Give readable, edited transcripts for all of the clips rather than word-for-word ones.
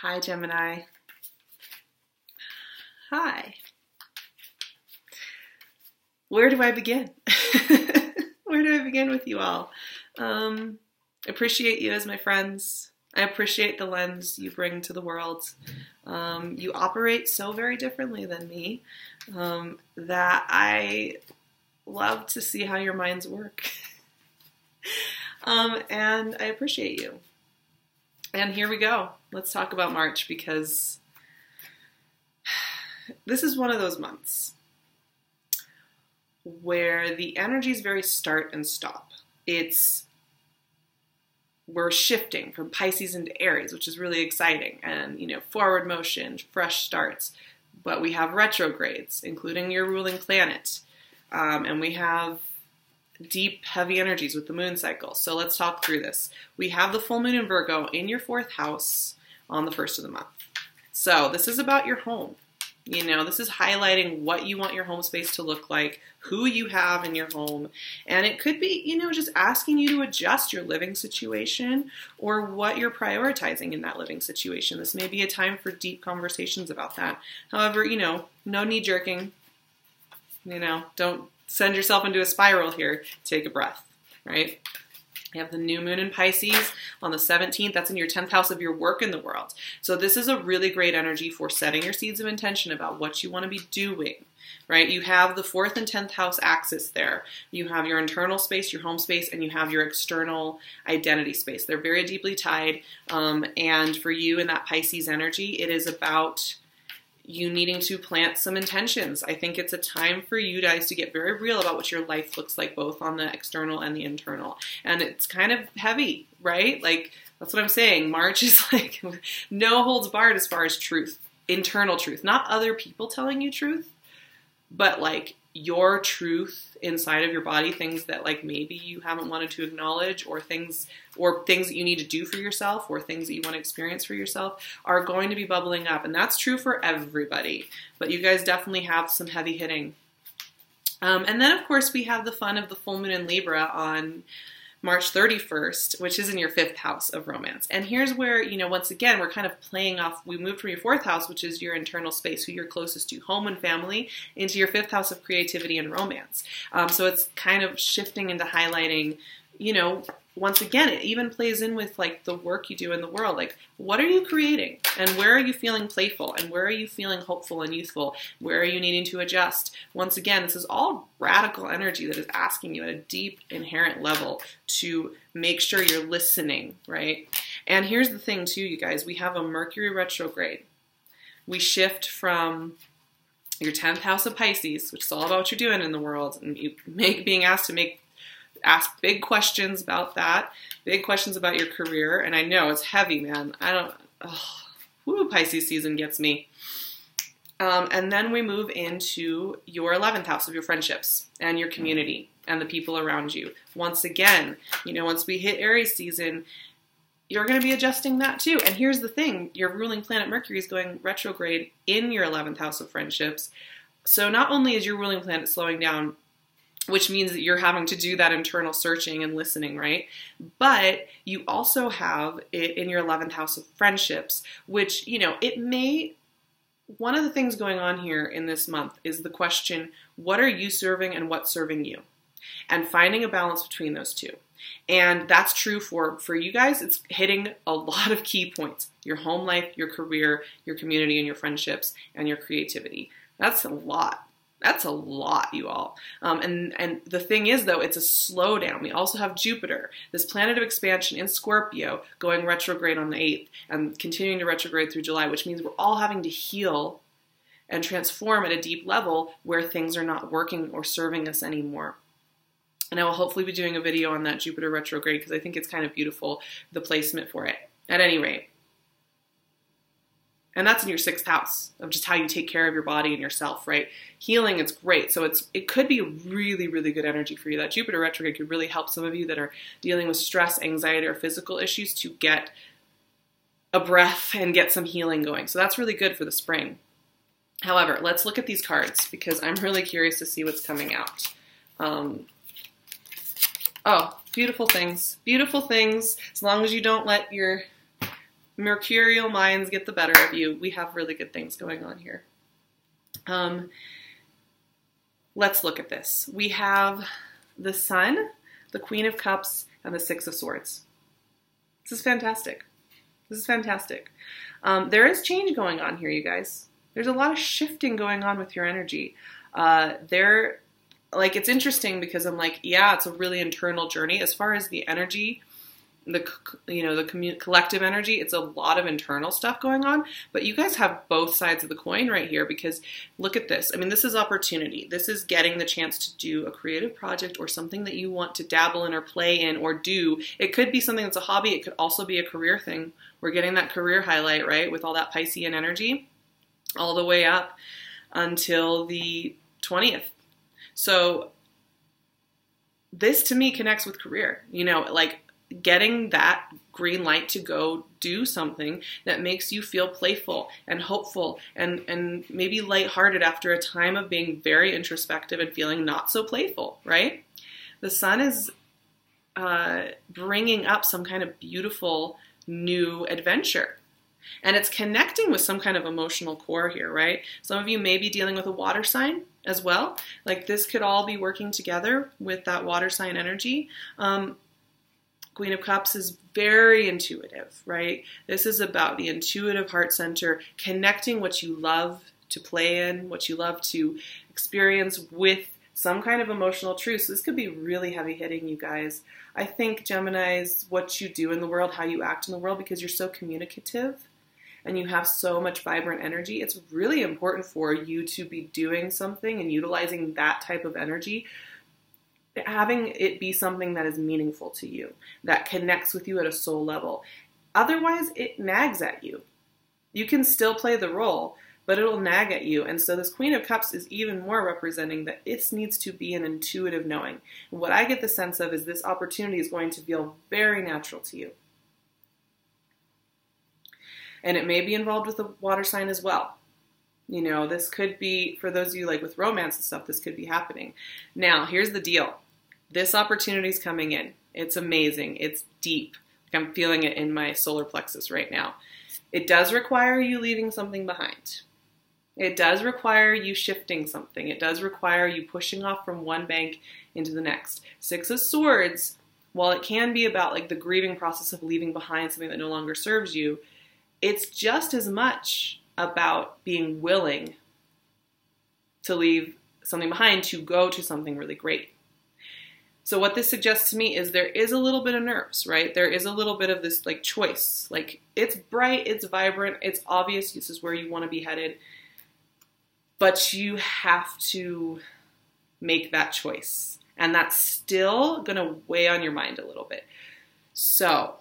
Hi, Gemini. Hi. Where do I begin? Where do I begin with you all? I appreciate you as my friends. I appreciate the lens you bring to the world. You operate so very differently than me that I love to see how your minds work. And I appreciate you. And here we go. Let's talk about March, because this is one of those months where the energy is very start and stop. We're shifting from Pisces into Aries, which is really exciting, and forward motion, fresh starts. But we have retrogrades, including your ruling planet, and we have deep, heavy energies with the moon cycle. So let's talk through this. We have the full moon in Virgo in your 4th house on the 1st of the month. So this is about your home. This is highlighting what you want your home space to look like, who you have in your home. And it could be, just asking you to adjust your living situation or what you're prioritizing in that living situation. This may be a time for deep conversations about that. However, no knee-jerking. Don't send yourself into a spiral here. Take a breath, right? You have the new moon in Pisces on the 17th. That's in your 10th house of your work in the world. So this is a really great energy for setting your seeds of intention about what you want to be doing, right? You have the 4th and 10th house axis there. You have your internal space, your home space, and you have your external identity space. They're very deeply tied. And for you in that Pisces energy, it is about you needing to plant some intentions. I think it's a time for you guys to get very real about what your life looks like, both on the external and the internal. And it's kind of heavy, right? That's what I'm saying. March is no holds barred as far as truth, internal truth, not other people telling you truth, but your truth inside of your body, things that maybe you haven't wanted to acknowledge, or things that you need to do for yourself, or things that you want to experience for yourself are going to be bubbling up. And that's true for everybody, but you guys definitely have some heavy hitting. And then of course we have the fun of the full moon in Libra on March 31st, which is in your 5th house of romance. And here's where, once again, we're kind of playing off. We moved from your 4th house, which is your internal space, who you're closest to, home and family, into your 5th house of creativity and romance. So it's kind of shifting into highlighting, once again, it even plays in with the work you do in the world. What are you creating? And where are you feeling playful? And where are you feeling hopeful and youthful? Where are you needing to adjust? Once again, this is all radical energy that is asking you at a deep, inherent level to make sure you're listening, right? And here's the thing too, you guys, we have a Mercury retrograde. We shift from your 10th house of Pisces, which is all about what you're doing in the world, and you being asked to ask big questions about that, big questions about your career. And I know it's heavy, man. Pisces season gets me. And then we move into your 11th house of your friendships and your community and the people around you. Once again, once we hit Aries season, you're going to be adjusting that too. And here's the thing, your ruling planet Mercury is going retrograde in your 11th house of friendships. So not only is your ruling planet slowing down, which means that you're having to do that internal searching and listening, right? But you also have it in your 11th house of friendships, which, one of the things going on here in this month is the question, what are you serving and what's serving you? And finding a balance between those two. And that's true for you guys. It's hitting a lot of key points. Your home life, your career, your community, and your friendships, and your creativity. That's a lot. That's a lot, you all. And the thing is, though, it's a slowdown. We also have Jupiter, this planet of expansion in Scorpio, going retrograde on the 8th and continuing to retrograde through July, which means we're all having to heal and transform at a deep level where things are not working or serving us anymore. And I will hopefully be doing a video on that Jupiter retrograde because I think it's kind of beautiful, the placement for it. At any rate. And that's in your 6th house of just how you take care of your body and yourself, right? Healing, it's great. So it could be really, really good energy for you. That Jupiter retrograde could really help some of you that are dealing with stress, anxiety, or physical issues to get a breath and get some healing going. So that's really good for the spring. However, let's look at these cards because I'm really curious to see what's coming out. Beautiful things. Beautiful things. As long as you don't let your mercurial minds get the better of you. We have really good things going on here. Let's look at this. We have the Sun, the Queen of Cups, and the Six of Swords. This is fantastic. This is fantastic. There is change going on here, you guys. There's a lot of shifting going on with your energy. It's interesting because I'm like, yeah, it's a really internal journey. As far as the energy, the collective energy, it's a lot of internal stuff going on, but you guys have both sides of the coin right here, because look at this. I mean, this is opportunity. This is getting the chance to do a creative project or something that you want to dabble in or play in or do. It could be something that's a hobby. It could also be a career thing. We're getting that career highlight, right? With all that Piscean energy all the way up until the 20th. So this to me connects with career, like getting that green light to go do something that makes you feel playful and hopeful and maybe lighthearted after a time of being very introspective and feeling not so playful, right? The Sun is bringing up some kind of beautiful new adventure. And it's connecting with some kind of emotional core here, right? Some of you may be dealing with a water sign as well. Like this could all be working together with that water sign energy. Queen of Cups is very intuitive, right? This is about the intuitive heart center, connecting what you love to play in, what you love to experience with some kind of emotional truth. So this could be really heavy hitting, you guys. I think Gemini's what you do in the world, how you act in the world, because you're so communicative and you have so much vibrant energy, it's really important for you to be doing something and utilizing that type of energy, having it be something that is meaningful to you, that connects with you at a soul level. Otherwise, it nags at you. You can still play the role, but it'll nag at you. And so this Queen of Cups is even more representing that it needs to be an intuitive knowing. What I get the sense of is this opportunity is going to feel very natural to you. And it may be involved with a water sign as well. This could be, for those of you like with romance and stuff, this could be happening. Now, here's the deal. This opportunity is coming in. It's amazing. It's deep. Like I'm feeling it in my solar plexus right now. It does require you leaving something behind. It does require you shifting something. It does require you pushing off from one bank into the next. Six of Swords, while it can be about like the grieving process of leaving behind something that no longer serves you, it's just as much about being willing to leave something behind to go to something really great. So what this suggests to me is there is a little bit of nerves, right? There is a little bit of this like choice. Like it's bright, it's vibrant, it's obvious this is where you want to be headed, but you have to make that choice. And that's still going to weigh on your mind a little bit. So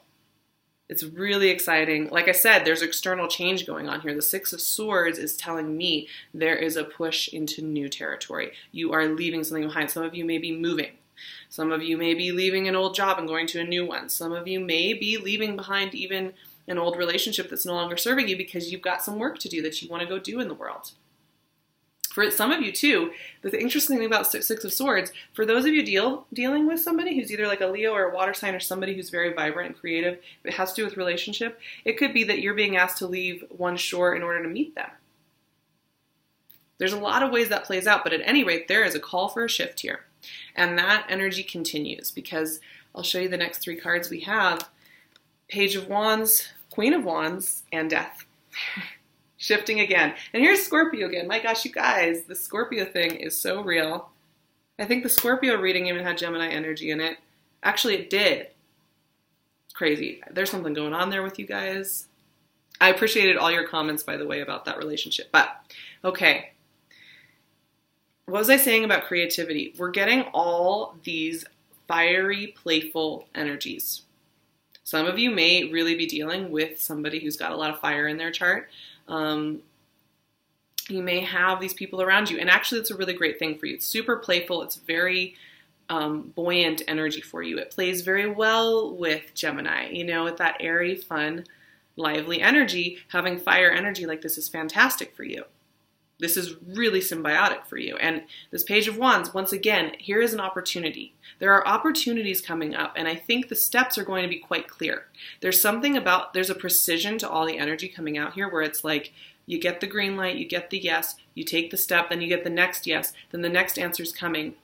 it's really exciting. Like I said, there's external change going on here. The Six of Swords is telling me there is a push into new territory. You are leaving something behind. Some of you may be moving. Some of you may be leaving an old job and going to a new one. Some of you may be leaving behind even an old relationship that's no longer serving you because you've got some work to do that you want to go do in the world. For some of you too, the interesting thing about Six of Swords, for those of you dealing with somebody who's either like a Leo or a water sign or somebody who's very vibrant and creative, if it has to do with relationship, it could be that you're being asked to leave one shore in order to meet them. There's a lot of ways that plays out, but at any rate, there is a call for a shift here. And that energy continues because I'll show you the next three cards we have. Page of Wands, Queen of Wands, and Death. Shifting again. And here's Scorpio again. My gosh, you guys, the Scorpio thing is so real. I think the Scorpio reading even had Gemini energy in it. Actually, it did. Crazy. There's something going on there with you guys. I appreciated all your comments, by the way, about that relationship. But, okay. What was I saying about creativity? We're getting all these fiery, playful energies. Some of you may really be dealing with somebody who's got a lot of fire in their chart. You may have these people around you, and actually it's a really great thing for you. It's super playful. It's very buoyant energy for you. It plays very well with Gemini, with that airy, fun, lively energy. Having fire energy like this is fantastic for you. This is really symbiotic for you. And this Page of Wands, once again, here is an opportunity. There are opportunities coming up, and I think the steps are going to be quite clear. There's something about, there's a precision to all the energy coming out here where it's like, you get the green light, you get the yes, you take the step, then you get the next yes, then the next answer's coming.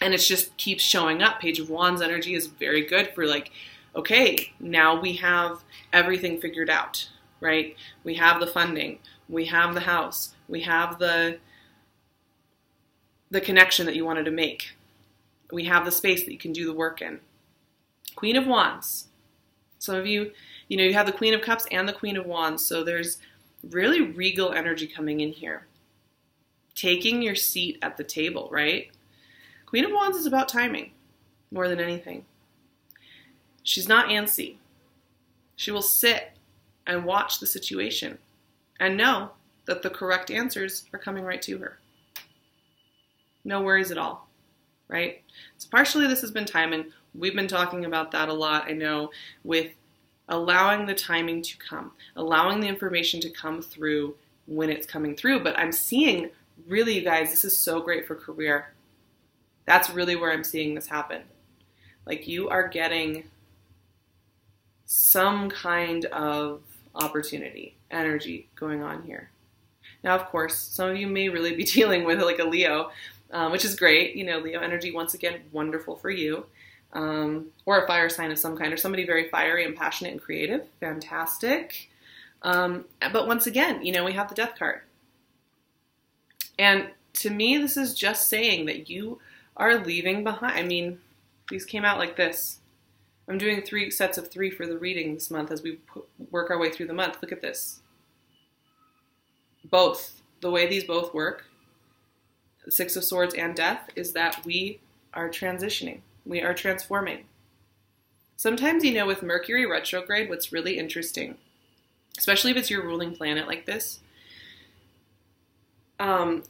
And it just keeps showing up. Page of Wands energy is very good for like, okay, now we have everything figured out, right? We have the funding, we have the house, we have the connection that you wanted to make. We have the space that you can do the work in. Queen of Wands. Some of you, you have the Queen of Cups and the Queen of Wands, so there's really regal energy coming in here. Taking your seat at the table, right? Queen of Wands is about timing more than anything. She's not antsy. She will sit and watch the situation and know that the correct answers are coming right to her. No worries at all, right? So partially this has been timing. We've been talking about that a lot, I know, with allowing the timing to come, allowing the information to come through when it's coming through. But I'm seeing, really, you guys, this is so great for career. That's really where I'm seeing this happen. Like you are getting some kind of opportunity, energy going on here. Now, of course, some of you may really be dealing with like a Leo, which is great. Leo energy, once again, wonderful for you. Or a fire sign of some kind, or somebody very fiery and passionate and creative. Fantastic. But once again, we have the Death card. And to me, this is just saying that you are leaving behind. I mean, these came out like this. I'm doing 3 sets of 3 for the reading this month as we work our way through the month. Look at this. Both. The way these both work, the 6 of Swords and Death, is that we are transitioning. We are transforming. Sometimes, with Mercury retrograde, what's really interesting, especially if it's your ruling planet like this,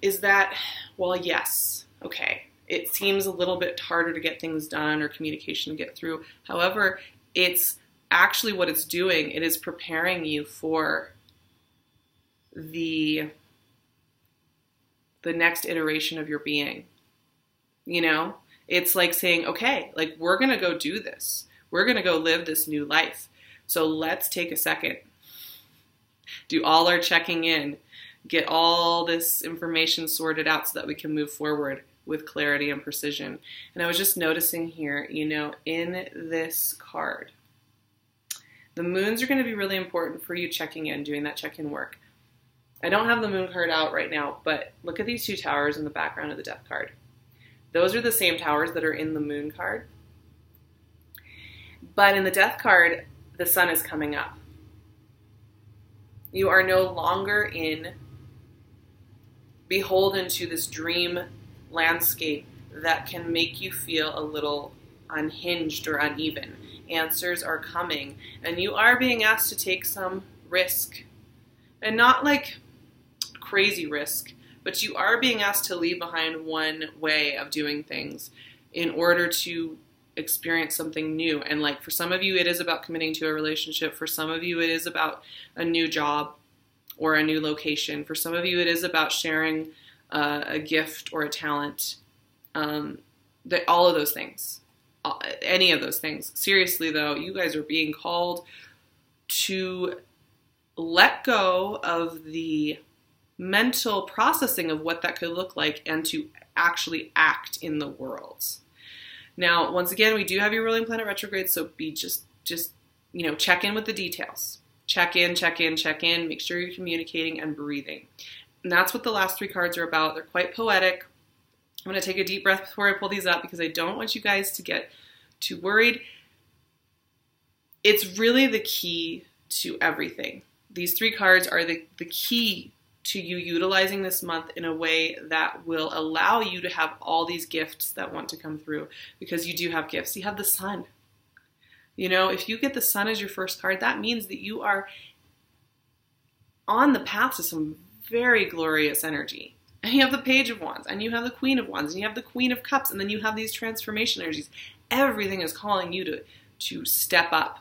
is that, well, yes, okay, it seems a little bit harder to get things done or communication to get through. However, it's actually what it's doing. It is preparing you for the next iteration of your being. It's like saying, okay, like we're going to go do this. We're going to go live this new life. So let's take a second, do all our checking in, get all this information sorted out so that we can move forward with clarity and precision. And I was just noticing here, in this card, the moons are going to be really important for you checking in, doing that check-in work. I don't have the moon card out right now, but look at these 2 towers in the background of the Death card. Those are the same towers that are in the moon card. But in the Death card, the sun is coming up. You are no longer beholden to this dream landscape that can make you feel a little unhinged or uneven. Answers are coming, and you are being asked to take some risk. And not like crazy risk, but you are being asked to leave behind one way of doing things in order to experience something new. And like for some of you, it is about committing to a relationship. For some of you, it is about a new job or a new location. For some of you, it is about sharing a gift or a talent. All of those things, any of those things. Seriously though, you guys are being called to let go of the mental processing of what that could look like and to actually act in the world. Now, once again, we do have your ruling planet retrograde, so be just check in with the details. Check in, make sure you're communicating and breathing. And that's what the last 3 cards are about. They're quite poetic. I'm going to take a deep breath before I pull these up because I don't want you guys to get too worried. It's really the key to everything. These 3 cards are the key to you utilizing this month in a way that will allow you to have all these gifts that want to come through, because you do have gifts. You have the sun. If you get the sun as your first card, that means that you are on the path to some very glorious energy. And you have the Page of Wands, and you have the Queen of Wands, and you have the Queen of Cups, and then you have these transformation energies. Everything is calling you to step up.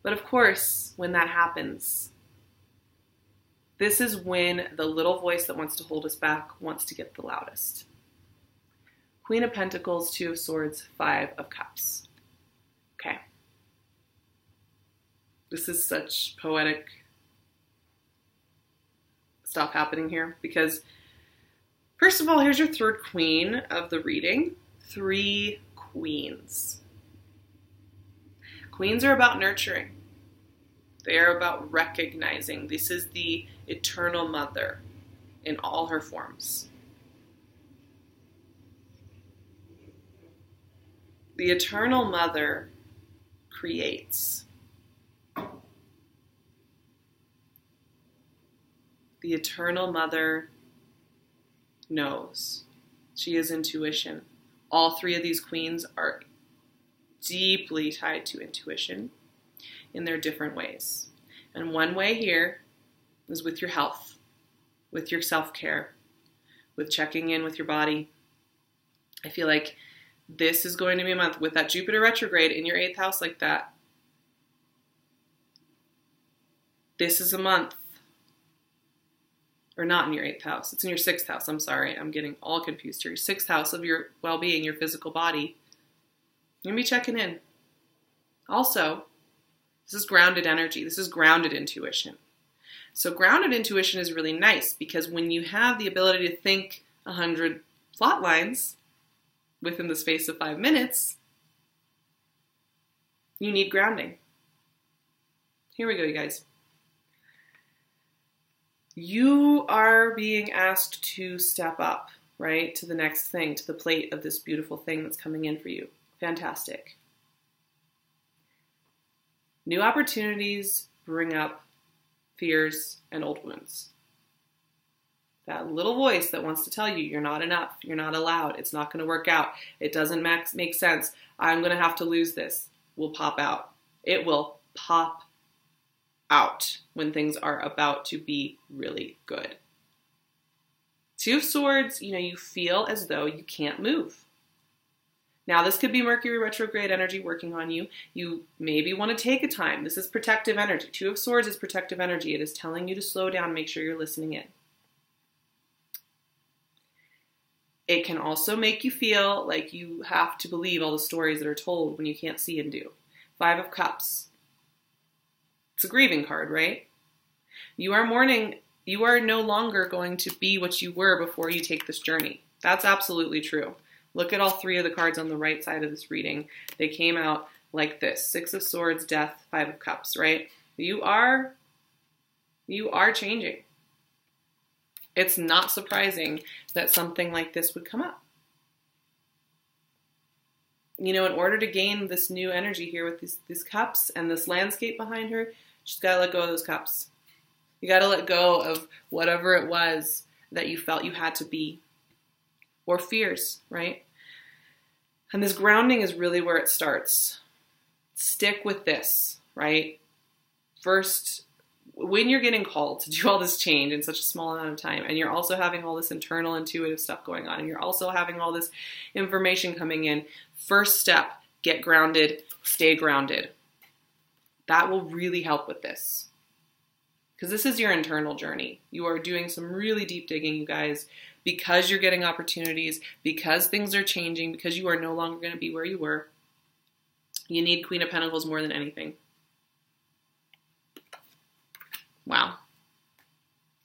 But of course, when that happens, This is when the little voice that wants to hold us back wants to get the loudest. Queen of Pentacles, Two of Swords, Five of Cups. Okay. This is such poetic stuff happening here because, first of all, here's your third queen of the reading. Three queens. Queens are about nurturing. They are about recognizing. This is the eternal mother in all her forms. The eternal mother creates. The eternal mother knows. She is intuition. All three of these queens are deeply tied to intuition in their different ways. And one way here is with your health, with your self-care, with checking in with your body. I feel like this is going to be a month with that Jupiter retrograde in your 8th house like that. This is a month. Or not in your 8th house. It's in your 6th house. I'm sorry. I'm getting all confused here. Your 6th house of your well-being, your physical body. You're going to be checking in. Also, this is grounded energy. This is grounded intuition. So grounded intuition is really nice because when you have the ability to think 100 plot lines within the space of 5 minutes, you need grounding. Here we go, you guys. You are being asked to step up, right, to the next thing, to the plate of this beautiful thing that's coming in for you. Fantastic. New opportunities bring up fears and old wounds. That little voice that wants to tell you you're not enough, you're not allowed, it's not going to work out, it doesn't make sense, I'm going to have to lose this, will pop out. It will pop out when things are about to be really good. Two of Swords, you feel as though you can't move. Now, this could be Mercury retrograde energy working on you. You maybe want to take a time. This is protective energy. Two of Swords is protective energy. It is telling you to slow down, make sure you're listening in. It can also make you feel like you have to believe all the stories that are told when you can't see and do. Five of Cups. It's a grieving card, right? You are mourning. You are no longer going to be what you were before you take this journey. That's absolutely true. Look at all three of the cards on the right side of this reading. They came out like this. Six of Swords, Death, Five of Cups, right? You are changing. It's not surprising that something like this would come up. In order to gain this new energy here with these cups and this landscape behind her, she's got to let go of those cups. You got to let go of whatever it was that you felt you had to be. Or fears, right? And this grounding is really where it starts. Stick with this, right? First, when you're getting called to do all this change in such a small amount of time, and you're also having all this internal intuitive stuff going on, and you're also having all this information coming in, first step, get grounded, stay grounded. That will really help with this. Because this is your internal journey. You are doing some really deep digging, you guys, because you're getting opportunities, because things are changing, because you are no longer going to be where you were. You need Queen of Pentacles more than anything. Wow.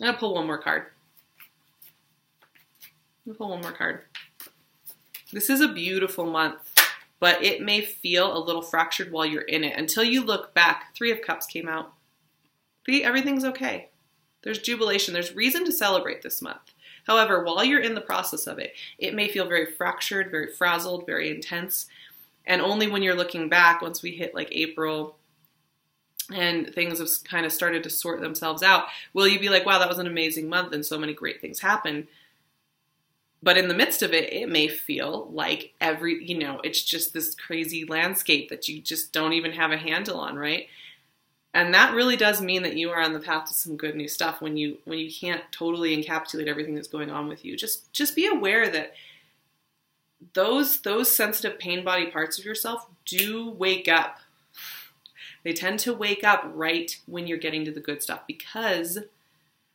I'm going to pull one more card. This is a beautiful month, but it may feel a little fractured while you're in it. Until you look back, Three of Cups came out. Everything's okay. There's jubilation. There's reason to celebrate this month. However, while you're in the process of it, it may feel very fractured, very frazzled, very intense. And only when you're looking back, once we hit like April and things have kind of started to sort themselves out, will you be like, wow, that was an amazing month and so many great things happened. But in the midst of it, it may feel like it's just this crazy landscape that you just don't even have a handle on, right? And that really does mean that you are on the path to some good new stuff when you can't totally encapsulate everything that's going on with you. Just be aware that those sensitive pain body parts of yourself do wake up. They tend to wake up right when you're getting to the good stuff because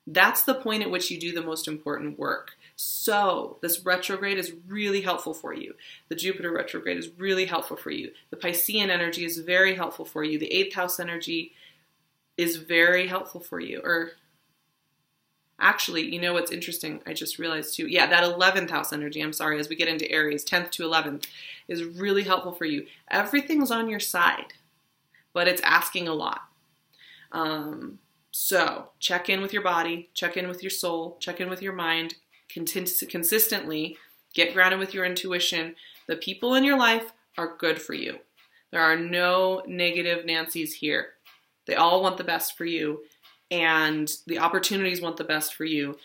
That's the point at which you do the most important work. So this retrograde is really helpful for you. The Jupiter retrograde is really helpful for you. The Piscean energy is very helpful for you. The 8th house energy is very helpful for you. Or actually, you know what's interesting? I just realized too. Yeah, that 11th house energy, I'm sorry, as we get into Aries, 10th to 11th, is really helpful for you. Everything's on your side, but it's asking a lot. So check in with your body, check in with your soul, check in with your mind, consistently get grounded with your intuition. The people in your life are good for you. There are no negative Nancys here. They all want the best for you, and the opportunities want the best for you.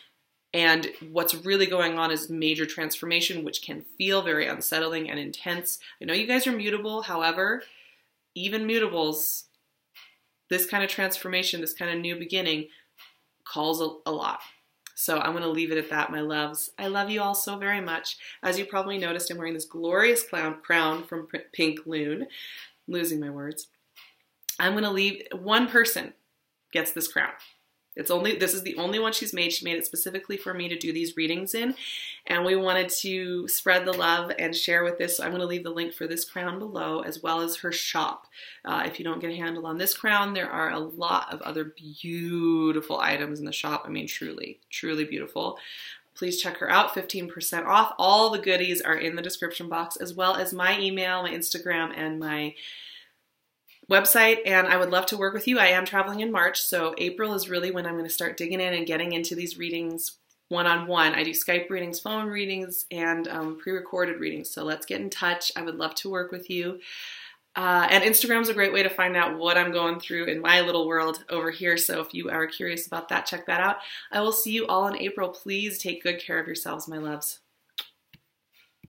And what's really going on is major transformation, which can feel very unsettling and intense. I know you guys are mutable. However, even mutables, this kind of transformation, this kind of new beginning calls a lot. So I'm going to leave it at that, my loves. I love you all so very much. As you probably noticed, I'm wearing this glorious crown from PinkLune. Losing my words. I'm going to leave, one person gets this crown. This is the only one she's made. She made it specifically for me to do these readings in, and we wanted to spread the love and share with this. So I'm going to leave the link for this crown below, as well as her shop. If you don't get a handle on this crown, there are a lot of other beautiful items in the shop. I mean, truly, truly beautiful. Please check her out, 15% off. All the goodies are in the description box, as well as my email, my Instagram, and my website, and I would love to work with you. I am traveling in March, so April is really when I'm going to start digging in and getting into these readings one-on-one. I do Skype readings, phone readings, and pre-recorded readings, so let's get in touch. I would love to work with you. And Instagram is a great way to find out what I'm going through in my little world over here, so if you are curious about that, check that out. I will see you all in April. Please take good care of yourselves, my loves.